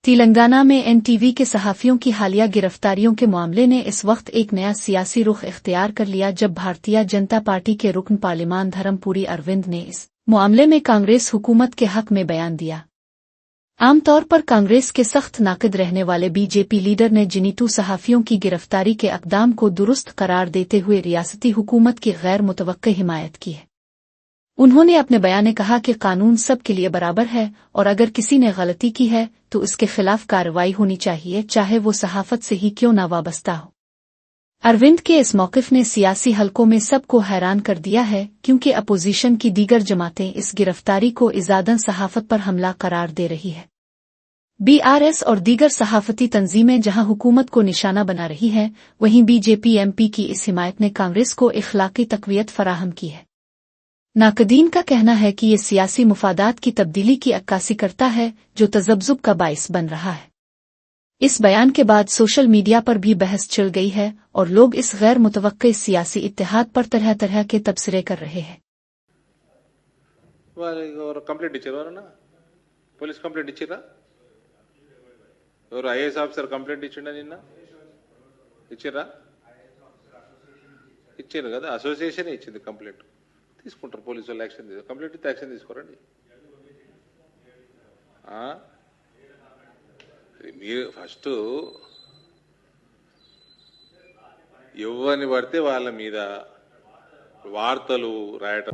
तेलंगाना में एनटीवी के सहाफ़ियों की हालिया गिरफ्तारियों के मामले ने इस वक्त एक नया सियासी रुख इख्तियार कर लिया जब भारतीय जनता पार्टी के रुकन पार्लिमान धर्मपुरी अरविंद ने इस मामले में कांग्रेस हुकूमत के हक में बयान दिया। आमतौर पर कांग्रेस के सख्त नाक़िद रहने वाले बीजेपी लीडर ने जिनीटू सहाफ़ियों की गिरफ्तारी के अक़दाम को दुरुस्त करार देते हुए रियासती हुकूमत की गैर मुतवक्की हिमायत की है। उन्होंने अपने बयान में कहा कि कानून सब के लिए बराबर है और अगर किसी ने गलती की है तो उसके खिलाफ कार्रवाई होनी चाहिए, चाहे वो सहाफत से ही क्यों ना वाबस्ता हो। अरविंद के इस मौक़िफ़ ने सियासी हलकों में सबको हैरान कर दिया है, क्योंकि अपोजिशन की दीगर जमातें इस गिरफ्तारी को इज़ादन सहाफत पर हमला करार दे रही है। बीआरएस और दीगर सहाफती तंजीमें जहां हुकूमत को निशाना बना रही हैं, वहीं बीजेपी एमपी की इस हिमायत ने कांग्रेस को इखलाकी तक़वियत फराहम की है। नाक़दीन का कहना है कि ये सियासी मुफादात की तब्दीली की अक्कासी करता है, जो तज़ब्ज़ुब का बाइस बन रहा है। इस बयान के बाद सोशल मीडिया पर भी बहस छिड़ गई है और लोग इस गैर मुतवक्की सियासी इत्तेहाद पर तरह तरह के तबसरे कर रहे हैं। कंप्लेंट इच्छारा पुलिस कंप्लेंट इच्छा IAS ఆఫీసర్ కంప్లైంట్ ఇచ్చిండ నిన్న ఇచ్చిరా ఇచ్చారు కదా అసోసియేషన్ ఇచ్చింది కంప్లైంట్ తీసుకుంటారు పోలీసు వాళ్ళు యాక్షన్ తీసుకో కంప్లైంట్ ఇస్తే యాక్షన్ తీసుకోరండి మీరు ఫస్ట్ ఎవరిని పడితే వాళ్ళ మీద వార్తలు రాయటం